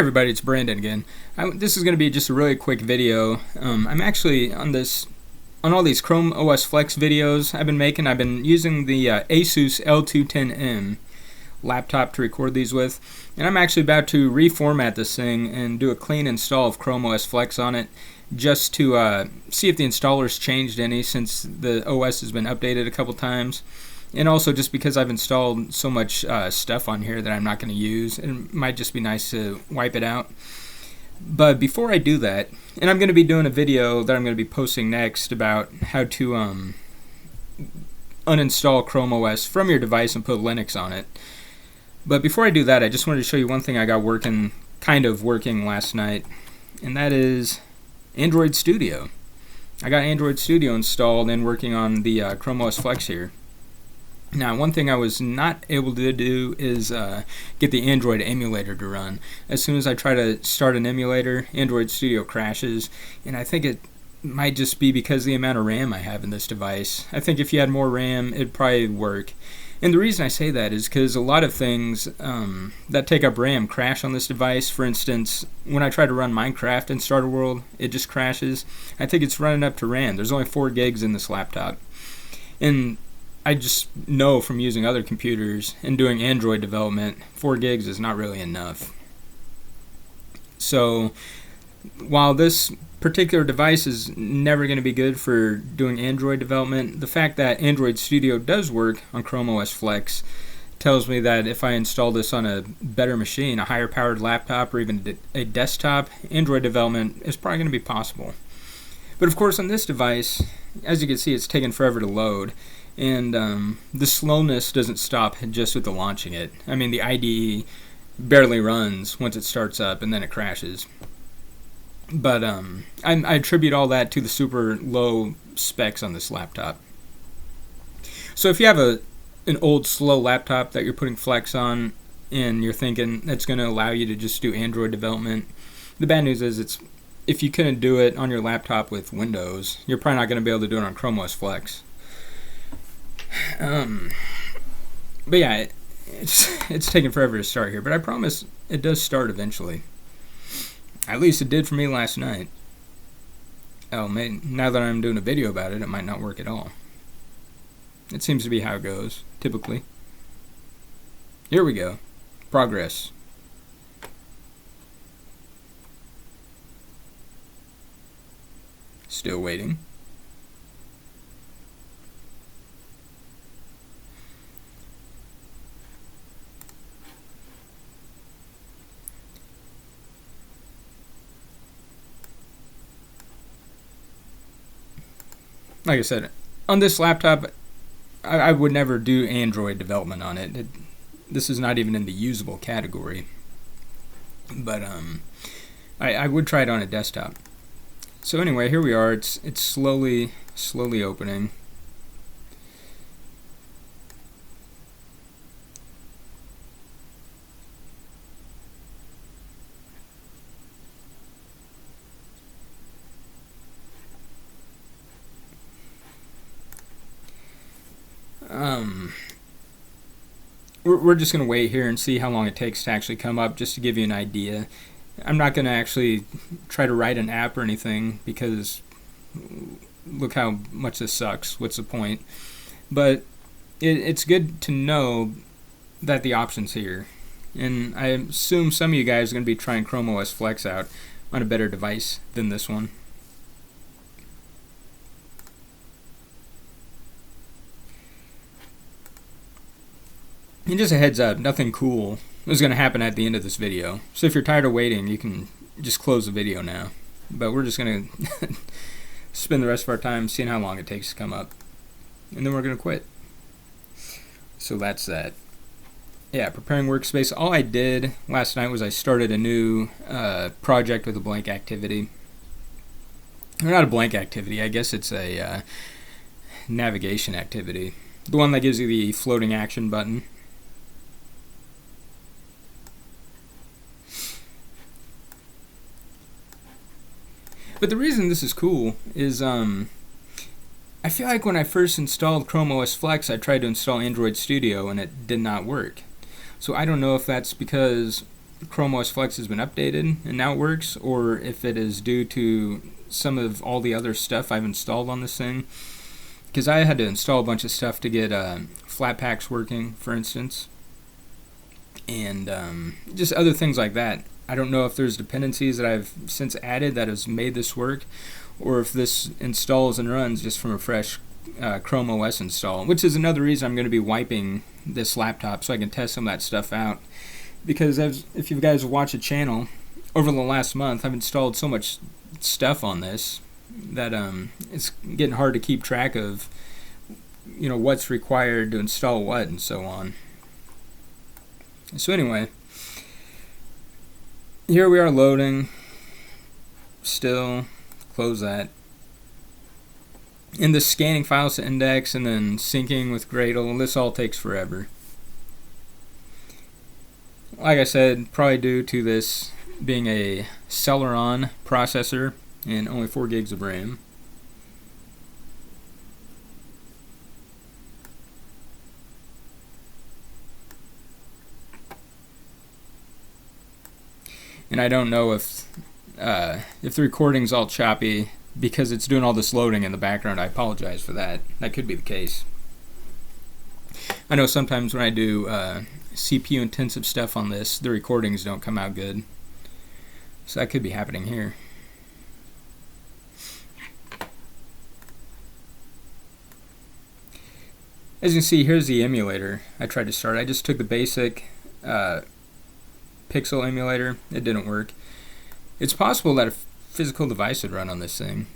Everybody, it's Brandon again. This is going to be just a really quick video. I'm actually on all these Chrome OS Flex videos I've been using the Asus L210M laptop to record these with, and I'm actually about to reformat this thing and do a clean install of Chrome OS Flex on it, just to see if the installer's changed any since the OS has been updated a couple times. And also just because I've installed so much stuff on here that I'm not going to use, it might just be nice to wipe it out. But before I do that, and I'm going to be doing a video that I'm going to be posting next about how to uninstall Chrome OS from your device and put Linux on it. But before I do that, I just wanted to show you one thing I got kind of working last night, and that is Android Studio. I got Android Studio installed and working on the Chrome OS Flex here. Now, one thing I was not able to do is get the Android emulator to run. As soon as I try to start an emulator, Android Studio crashes, and I think it might just be because of the amount of RAM I have in this device. I think if you had more RAM, it'd probably work. And the reason I say that is because a lot of things that take up RAM crash on this device. For instance, when I try to run Minecraft in Starter World, it just crashes. I think it's running up to RAM. There's only 4 gigs in this laptop. And I just know from using other computers and doing Android development, 4 gigs is not really enough. So while this particular device is never going to be good for doing Android development, the fact that Android Studio does work on Chrome OS Flex tells me that if I install this on a better machine, a higher powered laptop or even a desktop, Android development is probably going to be possible. But of course on this device, as you can see, it's taken forever to load. And the slowness doesn't stop just with the launching it. I mean, the IDE barely runs once it starts up and then it crashes. But I attribute all that to the super low specs on this laptop. So if you have an old slow laptop that you're putting Flex on and you're thinking that's going to allow you to just do Android development, the bad news is if you couldn't do it on your laptop with Windows, you're probably not going to be able to do it on Chrome OS Flex. But yeah, it's taken forever to start here, but I promise it does start eventually. At least it did for me last night. Oh, now that I'm doing a video about it, it might not work at all. It seems to be how it goes, typically. Here we go. Progress. Still waiting. Like I said, on this laptop, I would never do Android development on it. This is not even in the usable category. But I would try it on a desktop. So anyway, here we are. It's slowly opening. We're just going to wait here and see how long it takes to actually come up, just to give you an idea. I'm not going to actually try to write an app or anything because look how much this sucks. What's the point? But it's good to know that the option's here. And I assume some of you guys are going to be trying Chrome OS Flex out on a better device than this one. And just a heads up, nothing cool is going to happen at the end of this video. So if you're tired of waiting, you can just close the video now. But we're just going to spend the rest of our time seeing how long it takes to come up. And then we're going to quit. So that's that. Yeah, preparing workspace. All I did last night was I started a new project with a blank activity. Or not a blank activity, I guess it's a navigation activity. The one that gives you the floating action button. But the reason this is cool is I feel like when I first installed Chrome OS Flex, I tried to install Android Studio and it did not work. So I don't know if that's because Chrome OS Flex has been updated and now it works, or if it is due to some of all the other stuff I've installed on this thing. Because I had to install a bunch of stuff to get Flatpaks working, for instance, and just other things like that. I don't know if there's dependencies that I've since added that has made this work, or if this installs and runs just from a fresh Chrome OS install, which is another reason I'm going to be wiping this laptop so I can test some of that stuff out. Because if you guys watch the channel, over the last month I've installed so much stuff on this that it's getting hard to keep track of, what's required to install what and so on. So anyway, here we are loading. Still, close that. And the scanning files to index and then syncing with Gradle, this all takes forever. Like I said, probably due to this being a Celeron processor and only 4 gigs of RAM. And I don't know if the recording's all choppy because it's doing all this loading in the background. I apologize for that. That could be the case. I know sometimes when I do CPU intensive stuff on this, the recordings don't come out good. So that could be happening here. As you can see, here's the emulator I tried to start. I just took the basic Pixel emulator. It didn't work. It's possible that a physical device would run on this thing.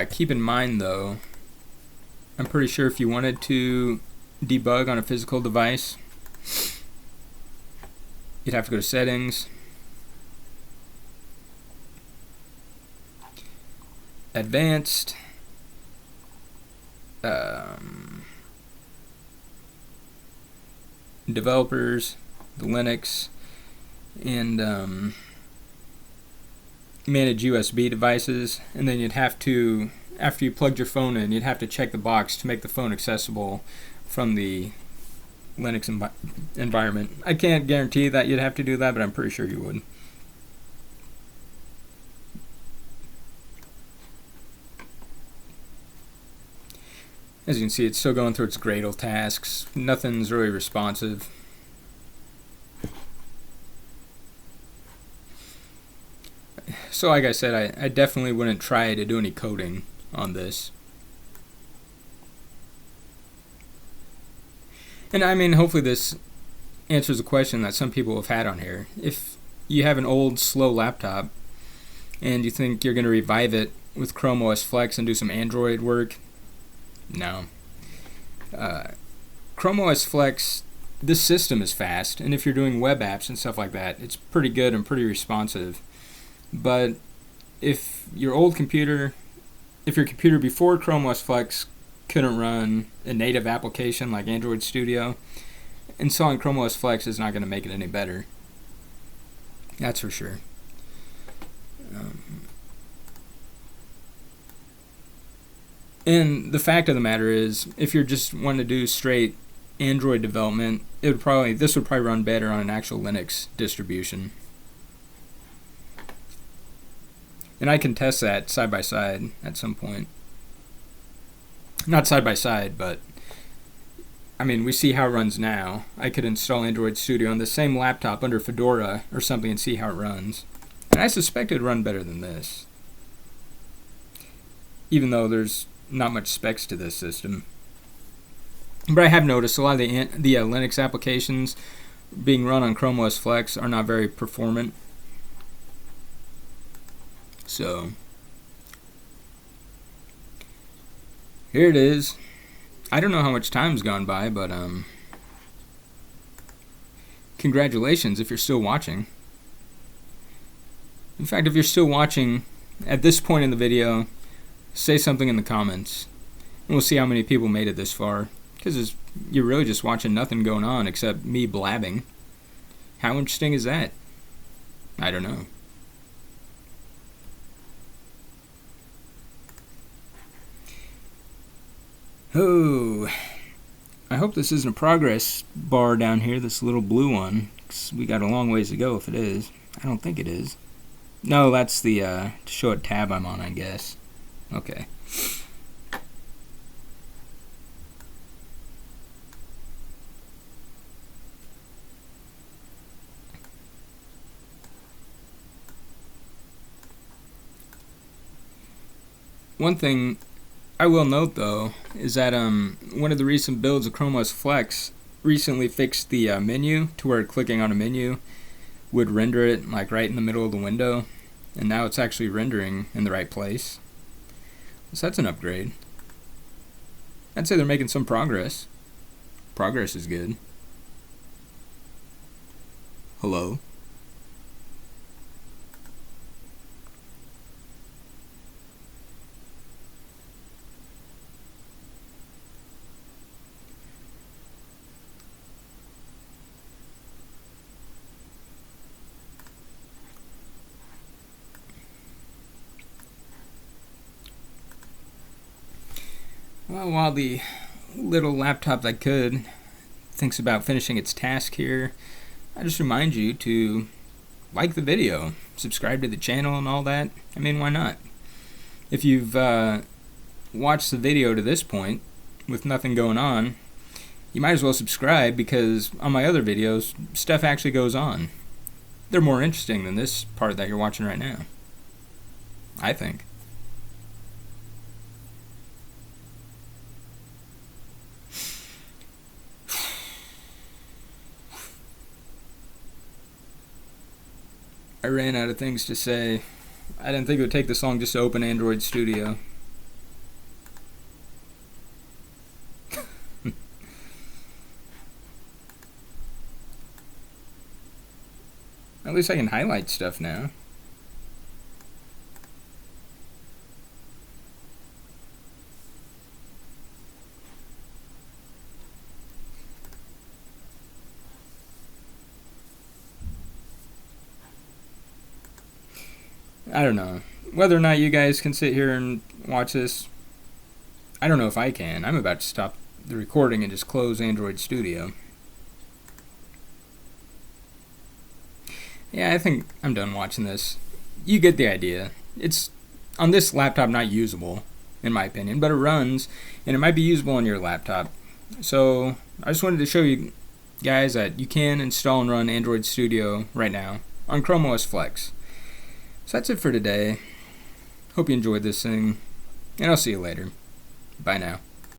Keep in mind though, I'm pretty sure if you wanted to debug on a physical device, you'd have to go to settings, advanced, developers, the Linux, and manage USB devices, and then you'd have to, after you plugged your phone in, you'd have to check the box to make the phone accessible from the Linux environment. I can't guarantee that you'd have to do that, but I'm pretty sure you would. As you can see, it's still going through its Gradle tasks. Nothing's really responsive. So like I said, I definitely wouldn't try to do any coding on this. And I mean, hopefully this answers a question that some people have had on here. If you have an old, slow laptop and you think you're going to revive it with Chrome OS Flex and do some Android work, no. Chrome OS Flex, this system is fast, and if you're doing web apps and stuff like that, it's pretty good and pretty responsive. But if your computer before Chrome OS Flex couldn't run a native application like Android Studio, installing Chrome OS Flex is not going to make it any better. That's for sure. And the fact of the matter is, if you're just wanting to do straight Android development, this would probably run better on an actual Linux distribution. And I can test that side by side at some point. Not side by side, but I mean, we see how it runs now. I could install Android Studio on the same laptop under Fedora or something and see how it runs. And I suspect it would run better than this, even though there's not much specs to this system. But I have noticed a lot of the Linux applications being run on Chrome OS Flex are not very performant. So here it is. I don't know how much time's gone by, but congratulations if you're still watching. In fact, if you're still watching at this point in the video, say something in the comments, and we'll see how many people made it this far. Because you're really just watching nothing going on except me blabbing. How interesting is that? I don't know. Oh, I hope this isn't a progress bar down here, this little blue one, 'cause we got a long ways to go if it is. I don't think it is. No, that's the, to show what tab I'm on, I guess. Okay. One thing I will note, though, is that one of the recent builds of Chrome OS Flex recently fixed the menu to where clicking on a menu would render it like right in the middle of the window, and now it's actually rendering in the right place. So that's an upgrade. I'd say they're making some progress. Progress is good. Hello? Well, while the little laptop that could thinks about finishing its task here, I just remind you to like the video, subscribe to the channel and all that. I mean, why not? If you've watched the video to this point with nothing going on, you might as well subscribe, because on my other videos, stuff actually goes on. They're more interesting than this part that you're watching right now, I think. I ran out of things to say. I didn't think it would take this long just to open Android Studio. At least I can highlight stuff now. I don't know. Whether or not you guys can sit here and watch this, I don't know if I can. I'm about to stop the recording and just close Android Studio. Yeah, I think I'm done watching this. You get the idea. It's, on this laptop, not usable, in my opinion, but it runs, and it might be usable on your laptop. So, I just wanted to show you guys that you can install and run Android Studio right now on Chrome OS Flex. So that's it for today. Hope you enjoyed this thing, and I'll see you later. Bye now.